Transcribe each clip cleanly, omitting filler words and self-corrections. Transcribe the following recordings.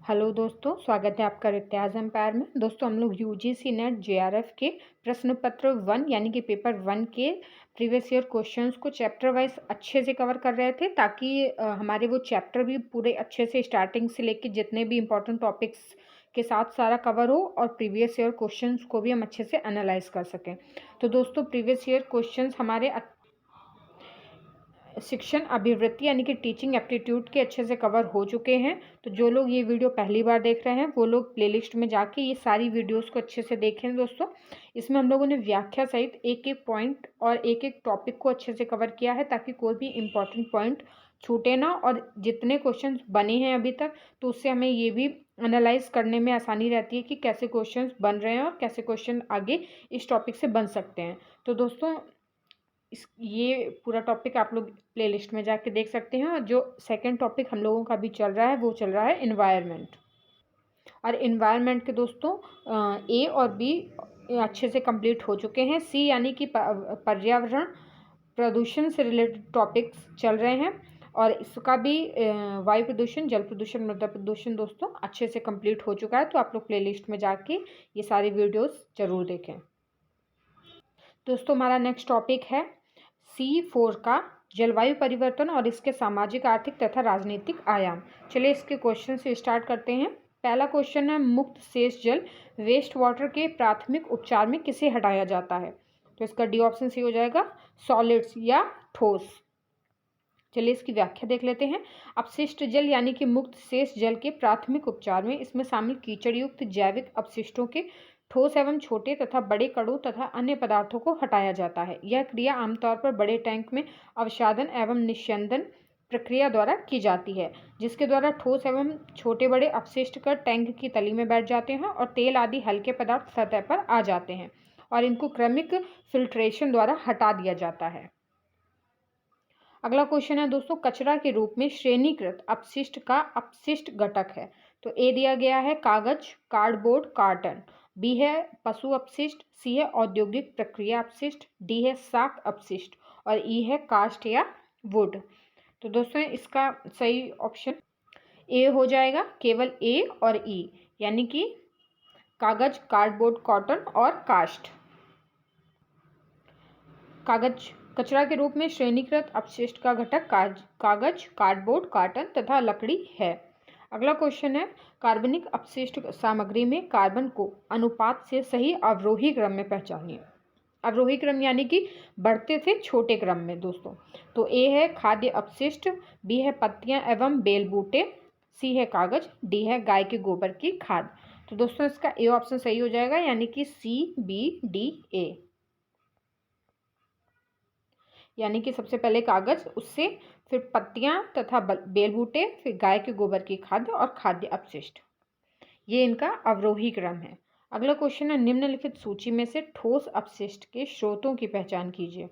Hello दोस्तों, स्वागत है आपका इतिहास एम्पायर में। दोस्तों हम लोग यूजीसी नेट जेआरएफ के प्रश्न पत्र 1 यानी कि पेपर 1 के प्रीवियस ईयर क्वेश्चंस को चैप्टर वाइज अच्छे से कवर कर रहे थे, ताकि हमारे वो चैप्टर भी पूरे अच्छे से स्टार्टिंग से लेकर जितने भी इंपॉर्टेंट टॉपिक्स के साथ सारा कवर हो और प्रीवियस ईयर क्वेश्चंस को भी हम अच्छे से एनालाइज कर सकें। तो दोस्तों प्रीवियस ईयर क्वेश्चंस हमारे शिक्षण अभिवृत्ति यानी कि टीचिंग एप्टीट्यूड के अच्छे से कवर हो चुके हैं। तो जो लोग ये वीडियो पहली बार देख रहे हैं वो लोग प्लेलिस्ट में जाके ये सारी वीडियोस को अच्छे से देखें। दोस्तों इसमें हम लोगों ने व्याख्या सहित एक एक पॉइंट और एक एक टॉपिक को अच्छे से कवर किया है, ताकि कोई भी इम्पॉर्टेंट पॉइंट छूटे ना, और जितने क्वेश्चन बने हैं अभी तक तो उससे हमें ये भी एनालाइज करने में आसानी रहती है कि कैसे क्वेश्चन बन रहे हैं और कैसे क्वेश्चन आगे इस टॉपिक से बन सकते हैं। तो दोस्तों ये पूरा टॉपिक आप लोग प्लेलिस्ट में जाके देख सकते हैं। और जो सेकंड टॉपिक हम लोगों का भी चल रहा है वो चल रहा है एनवायरनमेंट। और एनवायरनमेंट के दोस्तों ए और बी अच्छे से कंप्लीट हो चुके हैं। सी यानी कि पर्यावरण प्रदूषण से रिलेटेड टॉपिक्स चल रहे हैं, और इसका भी वायु प्रदूषण, जल प्रदूषण, मृदा प्रदूषण दोस्तों अच्छे से कंप्लीट हो चुका है। तो आप लोग प्लेलिस्ट में जाके ये सारी वीडियोस जरूर देखें। दोस्तों हमारा नेक्स्ट टॉपिक है C4 का जलवायु परिवर्तन और इसके सामाजिक, आर्थिक तथा राजनीतिक आयाम। चलिए इसके क्वेश्चन से स्टार्ट करते हैं। पहला क्वेश्चन है, मुक्त शेष जल वेस्ट वाटर के प्राथमिक उपचार में किसे हटाया जाता है? तो इसका डी ऑप्शन सही हो जाएगा, सॉलिड्स या ठोस। चलिए इसकी व्याख्या देख लेते हैं। अपशिष्ट जल यानी कि मुक्त शेष जल के प्राथमिक उपचार में इसमें शामिल कीचड़ युक्त जैविक अपशिष्टों के ठोस एवं छोटे तथा बड़े कणों तथा अन्य पदार्थों को हटाया जाता है। यह क्रिया आमतौर पर बड़े टैंक में अवसादन एवं निस्यंदन प्रक्रिया द्वारा की जाती है, जिसके द्वारा ठोस एवं छोटे बड़े अपशिष्ट कर टैंक की तली में बैठ जाते हैं और तेल आदि हल्के पदार्थ सतह पर आ जाते हैं और इनको क्रमिक फिल्ट्रेशन द्वारा हटा दिया जाता है। अगला क्वेश्चन है दोस्तों, कचरा के रूप में श्रेणीकृत अपशिष्ट का अपशिष्ट घटक है। तो ए दिया गया है कागज, कार्डबोर्ड, कार्टन। बी है पशु अपशिष्ट। सी है औद्योगिक प्रक्रिया अपशिष्ट। डी है शाक अपशिष्ट और ई है कास्ट या वुड। तो दोस्तों इसका सही ऑप्शन ए हो जाएगा, केवल ए और ई, यानी कि कागज, कार्डबोर्ड, कॉटन और कास्ट। कागज कचरा के रूप में श्रेणीकृत अपशिष्ट का घटक कागज, कार्डबोर्ड, कार्टन तथा लकड़ी है। अगला क्वेश्चन है, कार्बनिक अपशिष्ट सामग्री में कार्बन को अनुपात से सही अवरोही क्रम में पहचानिए। अवरोही क्रम यानी कि बढ़ते से छोटे क्रम में दोस्तों। तो ए है खाद्य अपशिष्ट, बी है पत्तियां एवं बेल बूटे, सी है कागज, डी है गाय के गोबर की खाद। तो दोस्तों इसका ए ऑप्शन सही हो जाएगा, यानी कि सी, बी, डी, ए। यानी कि सबसे पहले कागज, उससे फिर पत्तियां तथा बेल बूटे, फिर गाय के गोबर की खाद और खाद्य अपशिष्ट। ये इनका अवरोही क्रम है। अगला क्वेश्चन है, निम्नलिखित सूची में से ठोस अपशिष्ट के स्रोतों की पहचान कीजिए।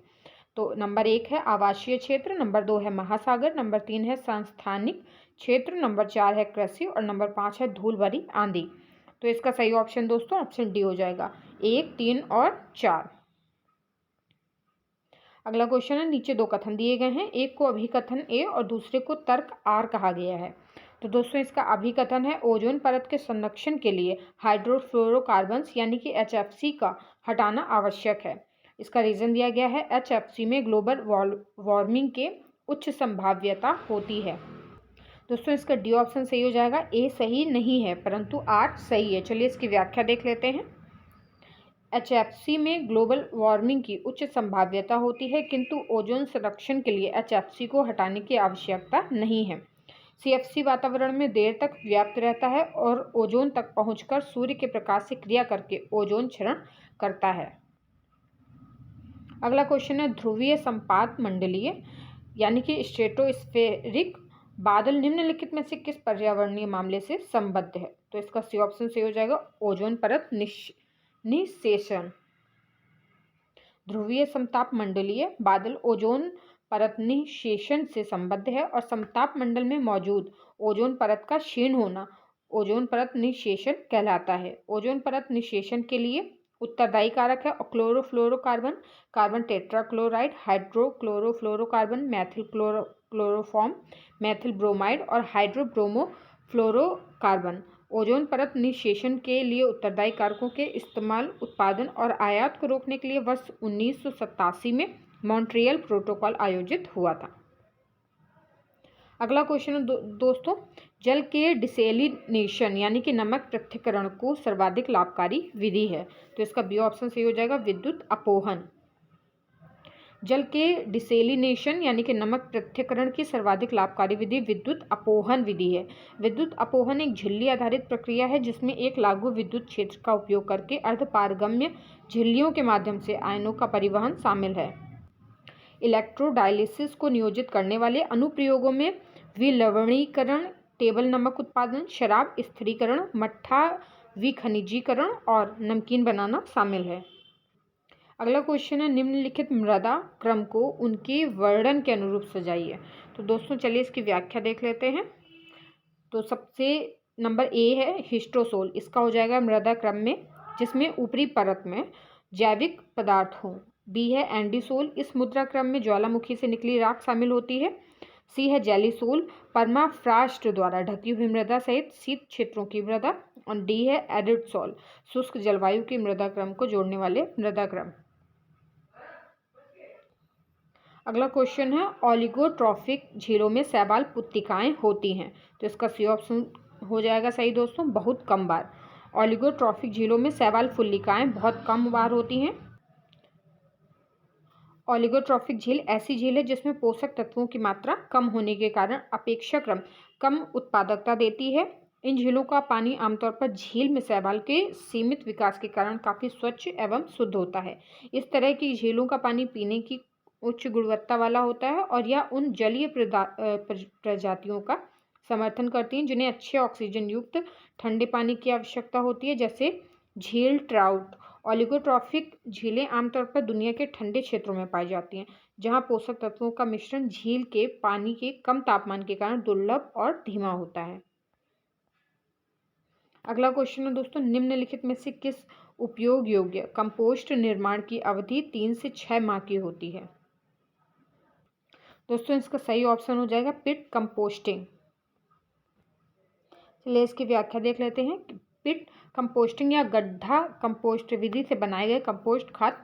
तो नंबर 1 है आवासीय क्षेत्र, नंबर 2 है महासागर, नंबर 3 है सांस्थानिक क्षेत्र, नंबर 4 है कृषि और नंबर 5 है धूल भरी आंधी। तो इसका सही ऑप्शन दोस्तों ऑप्शन डी हो जाएगा, 1, 3 और 4। अगला क्वेश्चन है, नीचे दो कथन दिए गए हैं, एक को अभिकथन ए और दूसरे को तर्क आर कहा गया है। तो दोस्तों इसका अभिकथन है, ओजोन परत के संरक्षण के लिए हाइड्रोफ्लोरोकार्बन्स यानी कि HFC का हटाना आवश्यक है। इसका रीजन दिया गया है, HFC में ग्लोबल वार्मिंग के उच्च संभाव्यता होती है। दोस्तों इसका डी ऑप्शन सही हो जाएगा, ए सही नहीं है परंतु आर सही है। चलिए इसकी व्याख्या देख लेते हैं। HFC में ग्लोबल वार्मिंग की उच्च संभाव्यता होती है, किंतु ओजोन संरक्षण के लिए HFC को हटाने की आवश्यकता नहीं है। CFC वातावरण में देर तक व्याप्त रहता है और ओजोन तक पहुंचकर सूर्य के प्रकाश से क्रिया करके ओजोन क्षरण करता है। अगला क्वेश्चन है, ध्रुवीय संपात मंडलीय यानी कि स्ट्रेटोस्फेरिक बादल निम्नलिखित में से किस पर्यावरणीय मामले से संबद्ध है? तो इसका सी ऑप्शन सही हो जाएगा, ओजोन परत निशेषण। ध्रुवीय समताप मंडलीय बादल ओजोन परत निशेषण से संबद्ध है और समताप मंडल में मौजूद ओजोन परत का क्षीण होना ओजोन परत निशेषण कहलाता है। ओजोन परत निशेषण के लिए उत्तरदायी कारक है chlorofluorocarbon, carbon tetrachloride, hydrochlorofluorocarbon, Maithil chloroform, Maithil bromide और हाइड्रोब्रोमो फ्लोरोकार्बन। ओजोन परत निःशेषण के लिए उत्तरदायी कारकों के इस्तेमाल, उत्पादन और आयात को रोकने के लिए वर्ष 1987 में मॉन्ट्रियल प्रोटोकॉल आयोजित हुआ था। अगला क्वेश्चन है दोस्तों, जल के डिसेलिनेशन यानी कि नमक पृथक्करण को सर्वाधिक लाभकारी विधि है। तो इसका बी ऑप्शन सही हो जाएगा, विद्युत अपोहन। जल के डिसेलिनेशन यानी कि नमक पृथक्करण की सर्वाधिक लाभकारी विधि विद्युत अपोहन विधि है। विद्युत अपोहन एक झिल्ली आधारित प्रक्रिया है जिसमें एक लागू विद्युत क्षेत्र का उपयोग करके अर्धपारगम्य झिल्लियों के माध्यम से आयनों का परिवहन शामिल है। इलेक्ट्रोडायलिसिस को नियोजित करने वाले अनुप्रयोगों में विलवणीकरण, टेबल नमक उत्पादन, शराब स्थिरीकरण, मट्ठा विखनिजीकरण और नमकीन बनाना शामिल है। अगला क्वेश्चन है, निम्नलिखित मृदा क्रम को उनके वर्णन के अनुरूप सजाइए। तो दोस्तों चलिए इसकी व्याख्या देख लेते हैं। तो सबसे नंबर ए है हिस्टोसोल। इसका हो जाएगा मृदा क्रम में जिसमें ऊपरी परत में जैविक पदार्थ हों। बी है एंडीसोल। इस मुद्रा क्रम में ज्वालामुखी से निकली राख शामिल होती है। सी है जेलीसोल, परमाफ्रास्ट द्वारा ढकी हुई मृदा सहित शीत क्षेत्रों की मृदा। और डी है एरिडसोल, शुष्क जलवायु की मृदा क्रम को जोड़ने वाले मृदा क्रम। अगला क्वेश्चन है, ओलिगोट्रॉफिक झीलों में शैवाल पुत्तिकाएं होती हैं। तो इसका सी ऑप्शन हो जाएगा सही दोस्तों, बहुत कम बार। ओलिगोट्रॉफिक झीलों में शैवाल फुल्लिकाएं बहुत कम बार होती हैं। ओलिगोट्रॉफिक झील ऐसी झील है जिसमें पोषक तत्वों की मात्रा कम होने के कारण अपेक्षाकृत कम उत्पादकता देती है। इन झीलों का पानी आमतौर पर झील में शैवाल के सीमित विकास के कारण काफ़ी स्वच्छ एवं शुद्ध होता है। इस तरह की झीलों का पानी पीने की उच्च गुणवत्ता वाला होता है और यह उन जलीय प्रजातियों का समर्थन करती हैं जिन्हें अच्छे ऑक्सीजन युक्त ठंडे पानी की आवश्यकता होती है, जैसे झील ट्राउट। ओलिगोट्रॉफिक झीलें आमतौर पर दुनिया के ठंडे क्षेत्रों में पाई जाती हैं जहां पोषक तत्वों का मिश्रण झील के पानी के कम तापमान के कारण दुर्लभ और धीमा होता है। अगला क्वेश्चन है दोस्तों, निम्नलिखित में से किस उपयोग योग्य कंपोस्ट निर्माण की अवधि 3 से 6 माह की होती है। दोस्तों इसका सही ऑप्शन हो जाएगा पिट कंपोस्टिंग। चलिए इसकी व्याख्या देख लेते हैं। पिट कंपोस्टिंग या गड्ढा कंपोस्ट विधि से बनाए गए कंपोस्ट खाद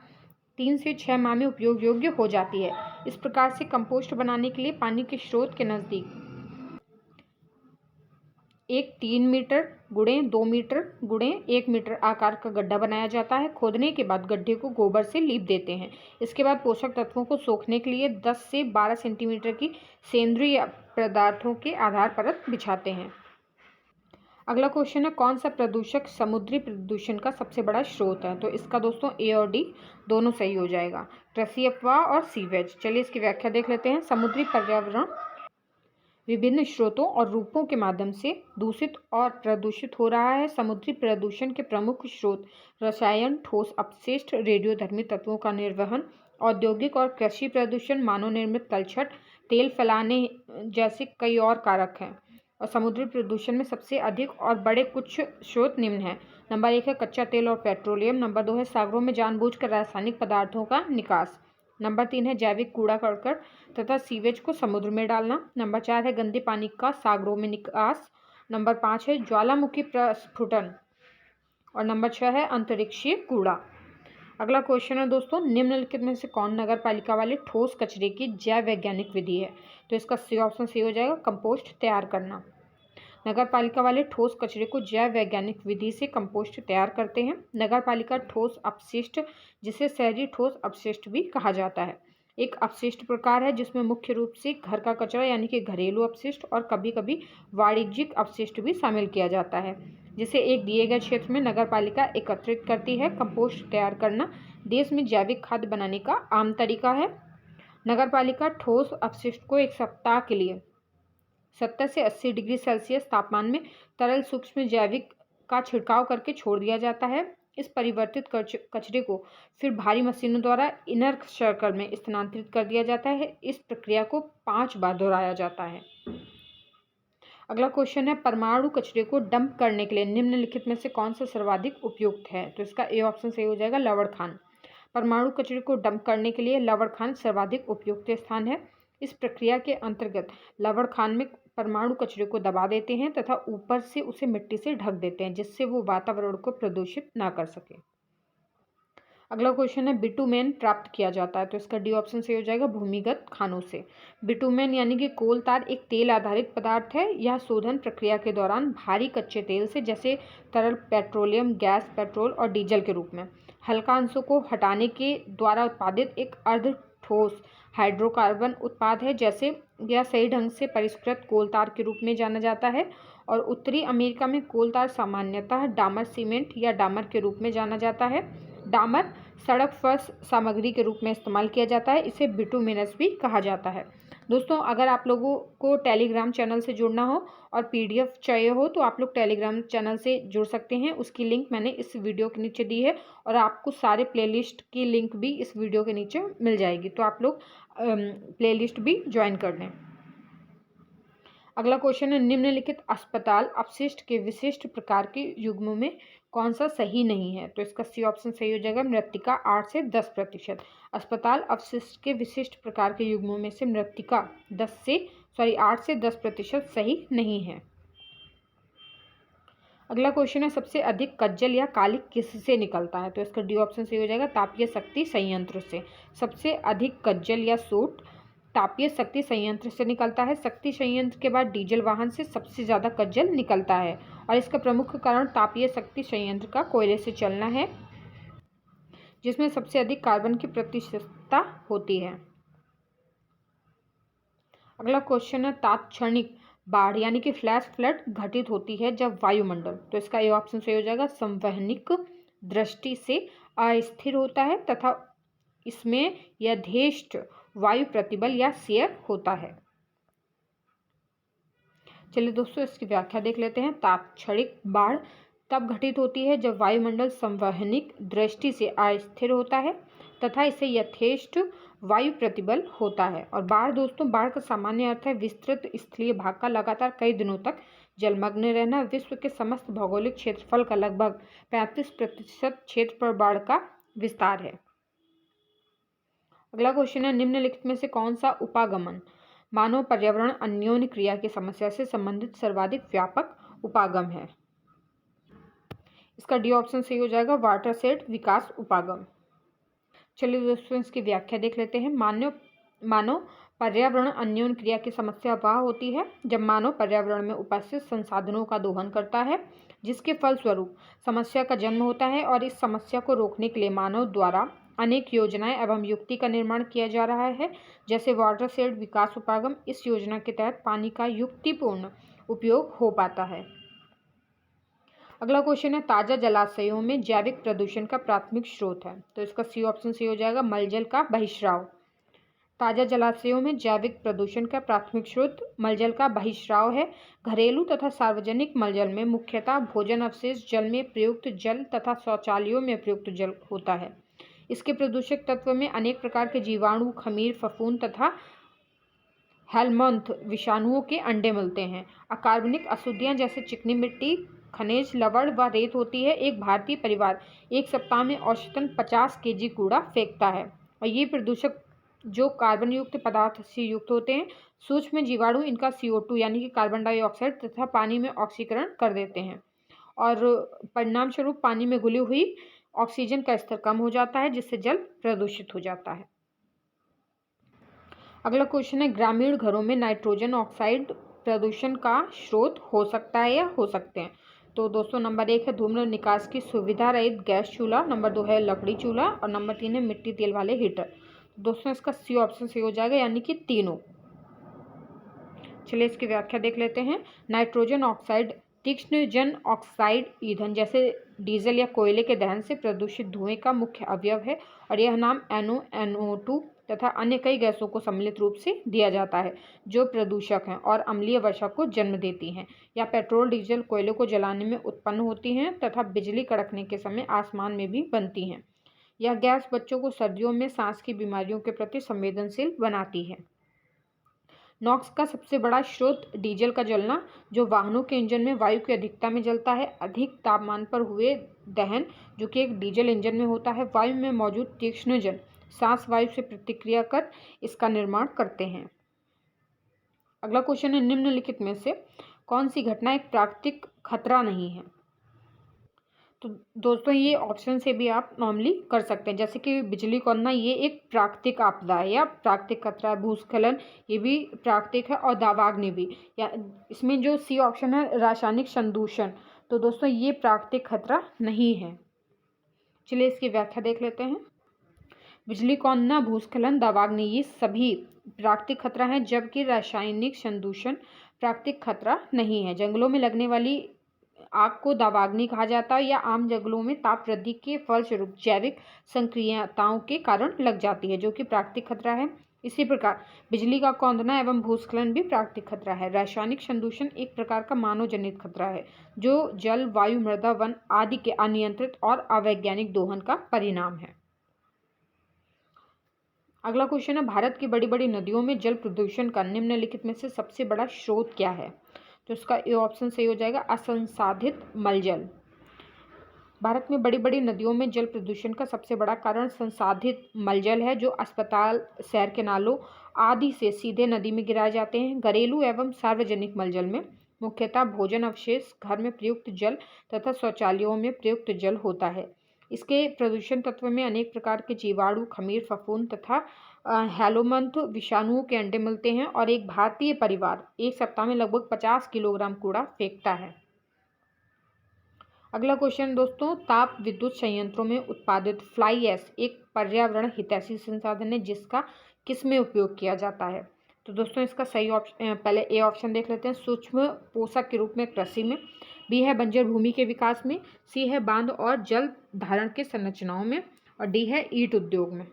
3 से 6 माह में उपयोग योग्य हो जाती है। इस प्रकार से कंपोस्ट बनाने के लिए पानी के स्रोत के नज़दीक एक 3 मीटर गुणे 2 मीटर गुणे 1 मीटर आकार का गड्ढा बनाया जाता है। खोदने के बाद गड्ढे को गोबर से लीप देते हैं। इसके बाद पोषक तत्वों को सोखने के लिए 10 से 12 सेंटीमीटर की सेंद्रीय पदार्थों के आधार परत बिछाते हैं। अगला क्वेश्चन है, कौन सा प्रदूषक समुद्री प्रदूषण का सबसे बड़ा स्रोत है। तो इसका दोस्तों ए और डी दोनों सही हो जाएगा, कृषि अपवाह और सीवेज। चलिए इसकी व्याख्या देख लेते हैं। समुद्री पर्यावरण विभिन्न स्रोतों और रूपों के माध्यम से दूषित और प्रदूषित हो रहा है। समुद्री प्रदूषण के प्रमुख स्रोत रसायन, ठोस अपशिष्ट, रेडियोधर्मी तत्वों का निर्वहन, औद्योगिक और कृषि प्रदूषण, मानव निर्मित तलछट, तेल फैलाने जैसे कई और कारक हैं। और समुद्री प्रदूषण में सबसे अधिक और बड़े कुछ स्रोत निम्न हैं। नंबर 1 है कच्चा तेल और पेट्रोलियम। नंबर 2 है सागरों में जानबूझकर रासायनिक पदार्थों का निकास। नंबर 3 है जैविक कूड़ा करकट तथा सीवेज को समुद्र में डालना। नंबर 4 है गंदे पानी का सागरों में निकास। नंबर 5 है ज्वालामुखी प्रस्फुटन। और नंबर 6 है अंतरिक्षीय कूड़ा। अगला क्वेश्चन है दोस्तों, निम्नलिखित में से कौन नगर पालिका वाले ठोस कचरे की जैव वैज्ञानिक विधि है। तो इसका सी ऑप्शन सही हो जाएगा, कंपोस्ट तैयार करना। नगर पालिका वाले ठोस कचरे को जैव वैज्ञानिक विधि से कंपोस्ट तैयार करते हैं। नगर पालिका ठोस अपशिष्ट, जिसे शहरी ठोस अपशिष्ट भी कहा जाता है, एक अपशिष्ट प्रकार है जिसमें मुख्य रूप से घर का कचरा यानी कि घरेलू अपशिष्ट और कभी कभी वाणिज्यिक अपशिष्ट भी शामिल किया जाता है, जिसे एक दिए गए क्षेत्र में नगर पालिका एकत्रित करती है। कंपोस्ट तैयार करना देश में जैविक खाद बनाने का आम तरीका है। नगर पालिका ठोस अपशिष्ट को एक सप्ताह के लिए 70 से 80 डिग्री सेल्सियस तापमान में तरल सूक्ष्म जैविक का छिड़काव करके छोड़ दिया जाता है। इस परिवर्तित कचरे को फिर भारी मशीनों द्वारा इनर सर्कल में स्थानांतरित कर दिया जाता है। इस प्रक्रिया को 5 बार दोहराया जाता है। अगला क्वेश्चन है, परमाणु कचरे को डंप करने के लिए निम्नलिखित में से कौन सा सर्वाधिक उपयुक्त है। तो इसका ए ऑप्शन सही हो जाएगा, लवड़ खान। परमाणु कचरे को डंप करने के लिए लवड़ खान सर्वाधिक उपयुक्त स्थान है। इस प्रक्रिया के अंतर्गत लवण खान में परमाणु कचरे को दबा देते हैं तथा ऊपर से उसे मिट्टी से ढक देते हैं, जिससे वो वातावरण को प्रदूषित ना कर सके। अगला क्वेश्चन है, बिटुमेन प्राप्त किया जाता है, तो इसका डी ऑप्शन सही हो जाएगा, भूमिगत खानों से। बिटुमेन यानी कि कोल तार एक तेल आधारित पदार्थ है। यह शोधन प्रक्रिया के दौरान भारी कच्चे तेल से, जैसे तरल पेट्रोलियम गैस, पेट्रोल और डीजल के रूप में हल्का अंशों को हटाने के द्वारा उत्पादित एक अर्ध ठोस हाइड्रोकार्बन उत्पाद है। जैसे यह सही ढंग से परिष्कृत कोल तार के रूप में जाना जाता है। और उत्तरी अमेरिका में कोल तार सामान्यतः डामर सीमेंट या डामर के रूप में जाना जाता है। डामर सड़क फर्श सामग्री के रूप में इस्तेमाल किया जाता है। इसे बिटुमिनस भी कहा जाता है। दोस्तों, अगर आप लोगों को टेलीग्राम चैनल से जुड़ना हो और पीडीएफ चाहिए हो तो आप लोग टेलीग्राम चैनल से जुड़ सकते हैं। उसकी लिंक मैंने इस वीडियो के नीचे दी है और आपको सारे प्लेलिस्ट की लिंक भी इस वीडियो के नीचे मिल जाएगी, तो आप लोग प्लेलिस्ट भी ज्वाइन कर लें। अगला क्वेश्चन है, निम्नलिखित अस्पताल अपशिष्ट के विशिष्ट प्रकार के युग्मों में कौन सा सही नहीं है, तो इसका सी ऑप्शन सही हो जाएगा, मृत्तिका 8 से 10%। अस्पताल अपशिष्ट के विशिष्ट प्रकार के युग्मों में से मृत्तिका 8 से 10% सही नहीं है। अगला क्वेश्चन है, सबसे अधिक कज्जल या कालिक किससे निकलता है, तो इसका डी ऑप्शन सही हो जाएगा, तापीय शक्ति संयंत्र से। सबसे अधिक कज्जल या सोट तापीय शक्ति संयंत्र से निकलता है। शक्ति संयंत्र के बाद डीजल वाहन से सबसे ज़्यादा कज्जल निकलता है और इसका प्रमुख कारण तापीय शक्ति संयंत्र का कोयले से चलना है, जिसमें सबसे अधिक कार्बन की प्रतिशतता होती है। अगला क्वेश्चन है, तात्क्षणिक बाढ़ यानी कि फ्लैश फ्लड घटित होती है जब वायुमंडल, तो इसका ये ऑप्शन सही हो जाएगा, संवहनिक दृष्टि से अस्थिर होता है तथा इसमें यथेष्ट वायु प्रतिबल या शेयर होता है। चलिए दोस्तों, इसकी व्याख्या देख लेते हैं। तात्क्षणिक बाढ़ तब घटित होती है जब वायुमंडल संवहनिक दृष्टि से अस्थिर होता है तथा इसे यथेष्ट वायु प्रतिबल होता है। और बाढ़ दोस्तों, बाढ़ का सामान्य अर्थ है विस्तृत स्थलीय भाग का लगातार कई दिनों तक जलमग्न रहना। विश्व के समस्त भौगोलिक क्षेत्रफल का लगभग 35% क्षेत्र पर बाढ़ का विस्तार है। अगला क्वेश्चन है, निम्नलिखित में से कौन सा उपागमन मानव पर्यावरण अन्योन्य क्रिया की समस्या से संबंधित सर्वाधिक व्यापक उपागम है? इसका डी ऑप्शन सही हो जाएगा, वाटरशेड विकास उपागम। चलिए दोस्तों, इसकी व्याख्या देख लेते हैं। मानव पर्यावरण अन्योन्य क्रिया की समस्या वह होती है जब मानव पर्यावरण में उपस्थित संसाधनों का दोहन करता है, जिसके फलस्वरूप समस्या का जन्म होता है। और इस समस्या को रोकने के लिए मानव द्वारा अनेक योजनाएं एवं युक्ति का निर्माण किया जा रहा है, जैसे वाटरशेड विकास उपागम। इस योजना के तहत पानी का युक्तिपूर्ण उपयोग हो पाता है। अगला क्वेश्चन है, ताज़ा जलाशयों में जैविक प्रदूषण का प्राथमिक स्रोत है, तो इसका सी ऑप्शन सही हो जाएगा, मलजल का बहिस्राव। ताज़ा जलाशयों में जैविक प्रदूषण का प्राथमिक स्रोत मलजल का बहिस्राव है। घरेलू तथा सार्वजनिक मलजल में मुख्यतः भोजन अवशेष, जल में प्रयुक्त जल तथा शौचालयों में प्रयुक्त जल होता है। इसके प्रदूषक तत्व में अनेक प्रकार के जीवाणु, खमीर, फफूंद तथा हेलमंथ विषाणुओं के अंडे मिलते हैं। अकार्बनिक अशुद्धियां जैसे चिकनी मिट्टी, खनिज, लवण व रेत होती है। एक भारतीय परिवार एक सप्ताह में औसतन 50 केजी कूड़ा फेंकता है। और ये प्रदूषक जो कार्बन युक्त पदार्थ से युक्त होते हैं, सूक्ष्म जीवाणु इनका CO2 यानी कि कार्बन डाइऑक्साइड तथा पानी में ऑक्सीकरण कर देते हैं और परिणाम स्वरूप पानी में घुली हुई ऑक्सीजन का स्तर कम हो जाता है, जिससे जल प्रदूषित हो जाता है। अगला क्वेश्चन है, ग्रामीण घरों में नाइट्रोजन ऑक्साइड प्रदूषण का स्रोत हो सकता है या हो सकते हैं? तो दोस्तों, नंबर 1 है धूम्र निकास की सुविधा रहित गैस चूल्हा, नंबर 2 है लकड़ी चूल्हा और नंबर 3 है मिट्टी तेल वाले हीटर। दोस्तों, इसका सी ऑप्शन सही हो जाएगा, यानी कि तीनों। चलिए इसकी व्याख्या देख लेते हैं। नाइट्रोजन ऑक्साइड तीक्ष्ण जन ऑक्साइड ईंधन जैसे डीजल या कोयले के दहन से प्रदूषित धुएं का मुख्य अवयव है और यह नाम NO2 तथा अन्य कई गैसों को सम्मिलित रूप से दिया जाता है जो प्रदूषक हैं और अम्लीय वर्षा को जन्म देती हैं या पेट्रोल, डीजल, कोयले को जलाने में उत्पन्न होती हैं तथा बिजली कड़कने के समय आसमान में भी बनती हैं। यह गैस बच्चों को सर्दियों में सांस की बीमारियों के प्रति संवेदनशील बनाती है। नॉक्स का सबसे बड़ा स्रोत डीजल का जलना, जो वाहनों के इंजन में वायु की अधिकता में जलता है। अधिक तापमान पर हुए दहन, जो कि एक डीजल इंजन में होता है, वायु में मौजूद तीक्ष्ण जन सांस वायु से प्रतिक्रिया कर इसका निर्माण करते हैं। अगला क्वेश्चन है, निम्नलिखित में से कौन सी घटना एक प्राकृतिक खतरा नहीं है? तो दोस्तों ये ऑप्शन से भी आप नॉर्मली कर सकते हैं, जैसे कि बिजली कौंधना ये एक प्राकृतिक आपदा है या प्राकृतिक खतरा है। भूस्खलन ये भी प्राकृतिक है, और दावाग्नि भी। या इसमें जो सी ऑप्शन है, रासायनिक संदूषण, तो दोस्तों ये प्राकृतिक खतरा नहीं है। चलिए इसकी व्याख्या देख लेते हैं। बिजली कौंधना, भूस्खलन, दावाग्नि ये सभी प्राकृतिक खतरा है, जबकि रासायनिक संदूषण प्राकृतिक खतरा नहीं है। जंगलों में लगने वाली आग को दावाग्नि कहा जाता है, या आम जंगलों में ताप वृद्धि के फलस्वरूप जैविक संक्रियताओं के कारण लग जाती है, जो कि प्राकृतिक खतरा है। इसी प्रकार बिजली का कौंधना एवं भूस्खलन भी प्राकृतिक खतरा है। रासायनिक संदूषण एक प्रकार का मानव जनित खतरा है, जो जल, वायु, मृदा, वन आदि के अनियंत्रित और अवैज्ञानिक दोहन का परिणाम है। अगला क्वेश्चन है, भारत की बड़ी बड़ी नदियों में जल प्रदूषण का निम्नलिखित में से सबसे बड़ा स्रोत क्या है? तो इसका ए ऑप्शन सही हो जाएगा, असंसाधित मलजल। भारत में बड़ी बड़ी नदियों में जल प्रदूषण का सबसे बड़ा कारण संसाधित मलजल है, जो अस्पताल, शहर के नालों आदि से सीधे नदी में गिराए जाते हैं। घरेलू एवं सार्वजनिक मलजल में मुख्यतः भोजन अवशेष, घर में प्रयुक्त जल तथा शौचालयों में प्रयुक्त जल होता है। इसके प्रदूषण तत्व में अनेक प्रकार के जीवाणु, खमीर, फफूंद तथा हेलोमंथ विषाणुओं के अंडे मिलते हैं, और एक भारतीय परिवार एक सप्ताह में लगभग 50 किलोग्राम कूड़ा फेंकता है। अगला क्वेश्चन दोस्तों, ताप विद्युत संयंत्रों में उत्पादित फ्लाई ऐश एक पर्यावरण हितैषी संसाधन है, जिसका किसमें उपयोग किया जाता है? तो दोस्तों इसका सही ऑप्शन, पहले ए ऑप्शन देख लेते हैं, सूक्ष्म पोषक के रूप में कृषि में, बी है बंजर भूमि के विकास में, सी है बांध और जल धारण के संरचनाओं में, और डी है ईंट उद्योग में।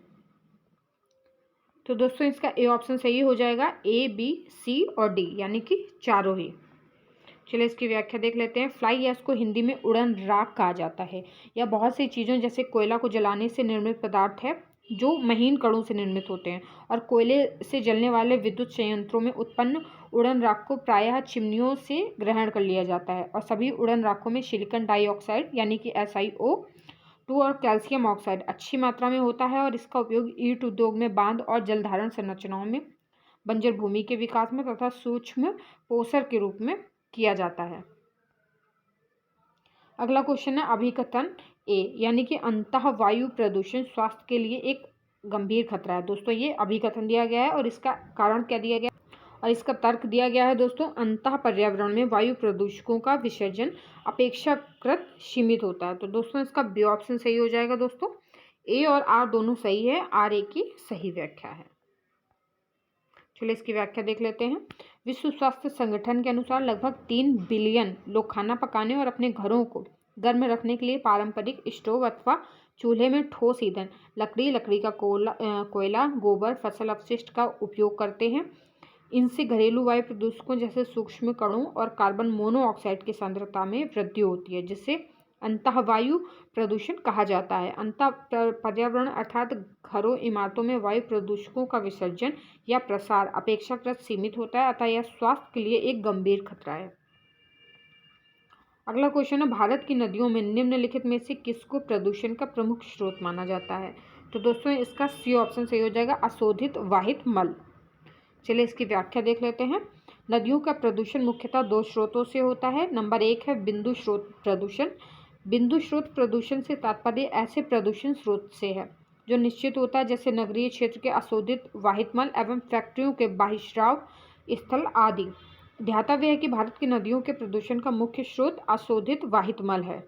तो दोस्तों इसका ए ऑप्शन सही हो जाएगा, ए, बी, सी और डी, यानी कि चारों ही। चलिए इसकी व्याख्या देख लेते हैं। फ्लाई ऐश को हिंदी में उड़न राख कहा जाता है। यह बहुत सी चीज़ों जैसे कोयला को जलाने से निर्मित पदार्थ है, जो महीन कणों से निर्मित होते हैं, और कोयले से जलने वाले विद्युत संयंत्रों में उत्पन्न उड़न राख को प्रायः चिमनियों से ग्रहण कर लिया जाता है, और सभी उड़न राखों में सिलिकॉन डाइऑक्साइड यानी कि SiO2 और कैल्शियम ऑक्साइड अच्छी मात्रा में होता है, और इसका उपयोग ईंट उद्योग में, बांध और जलधारण संरचनाओं में, बंजर भूमि के विकास में तथा सूक्ष्म पोषक के रूप में किया जाता है। अगला क्वेश्चन है, अभिकथन ए यानी कि अंतः वायु प्रदूषण स्वास्थ्य के लिए एक गंभीर खतरा है। दोस्तों ये अभिकथन दिया गया है, और इसका कारण क्या दिया गया और इसका तर्क दिया गया है। दोस्तों अंतः पर्यावरण में वायु प्रदूषकों का विसर्जन अपेक्षाकृत सीमित होता है। तो दोस्तों इसका बी ऑप्शन सही हो जाएगा। दोस्तों ए और आर दोनों सही है, आर ए की सही व्याख्या है। चलिए इसकी व्याख्या देख लेते हैं। विश्व स्वास्थ्य संगठन के अनुसार लगभग 3 बिलियन लोग खाना पकाने और अपने घरों को गर्म रखने के लिए पारंपरिक स्टोव अथवा चूल्हे में ठोस ईंधन, लकड़ी का कोयला, गोबर, फसल अपशिष्ट का उपयोग करते हैं। इनसे घरेलू वायु प्रदूषकों जैसे सूक्ष्म कणों और कार्बन मोनोऑक्साइड की सांद्रता में वृद्धि होती है, जिससे अंतः वायु प्रदूषण कहा जाता है। अंतः पर्यावरण अर्थात घरों, इमारतों में वायु प्रदूषकों का विसर्जन या प्रसार अपेक्षाकृत सीमित होता है, अतः यह स्वास्थ्य के लिए एक गंभीर खतरा है। अगला क्वेश्चन है, भारत की नदियों में निम्नलिखित में से किसको प्रदूषण का प्रमुख स्रोत माना जाता है? तो दोस्तों इसका सी ऑप्शन सही हो जाएगा, अशोधित वाहित मल। चलिए इसकी व्याख्या देख लेते हैं। नदियों का प्रदूषण मुख्यतः 2 स्रोतों से होता है। नंबर 1 है बिंदु स्रोत प्रदूषण। बिंदु स्रोत प्रदूषण से तात्पर्य ऐसे प्रदूषण स्रोत से है जो निश्चित होता है, जैसे नगरीय क्षेत्र के अशोधित वाहित मल एवं फैक्ट्रियों के बहिस्राव स्थल आदि। ध्यातव्य है कि भारत की नदियों के प्रदूषण का मुख्य स्रोत अशोधित वाहित मल है।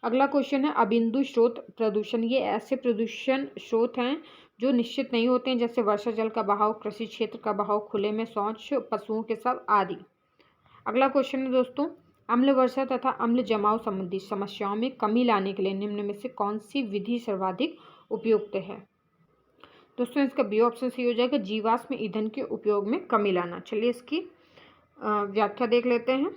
अगला क्वेश्चन है, अबिंदु स्रोत प्रदूषण। ये ऐसे प्रदूषण स्रोत हैं जो निश्चित नहीं होते हैं, जैसे वर्षा जल का बहाव, कृषि क्षेत्र का बहाव, खुले में शौच, पशुओं के शव आदि। अगला क्वेश्चन है दोस्तों, अम्ल वर्षा तथा अम्ल जमाव संबंधी समस्याओं में कमी लाने के लिए निम्न में से कौन सी विधि सर्वाधिक उपयुक्त है? दोस्तों इसका बी ऑप्शन सही हो जाएगा, जीवाश्म ईंधन के उपयोग में कमी लाना। चलिए इसकी व्याख्या देख लेते हैं।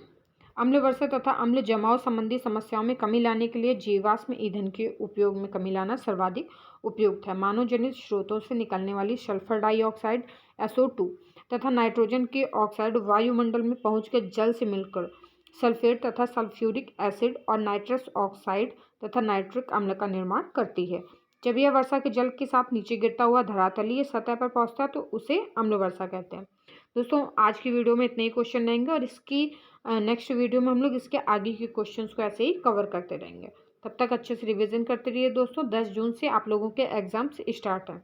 अम्ल वर्षा तथा अम्ल जमाव संबंधी समस्याओं में कमी लाने के लिए जीवाश्म ईंधन के उपयोग में कमी लाना सर्वाधिक उपयुक्त है। मानव जनित स्रोतों से निकलने वाली सल्फर डाइऑक्साइड SO2 तथा नाइट्रोजन के ऑक्साइड वायुमंडल में पहुंचकर जल से मिलकर सल्फेट तथा सल्फ्यूरिक एसिड और नाइट्रस ऑक्साइड तथा नाइट्रिक अम्ल का निर्माण करती है। जब यह वर्षा के जल के साथ नीचे गिरता हुआ धरातलीय सतह पर पहुंचता है तो उसे अम्ल वर्षा कहते हैं। दोस्तों आज की वीडियो में इतने ही क्वेश्चन रहेंगे और इसकी नेक्स्ट वीडियो में हम लोग इसके आगे के क्वेश्चंस को ऐसे ही कवर करते रहेंगे। तब तक अच्छे से रिवीजन करते रहिए दोस्तों। 10 जून से आप लोगों के एग्जाम्स स्टार्ट हैं।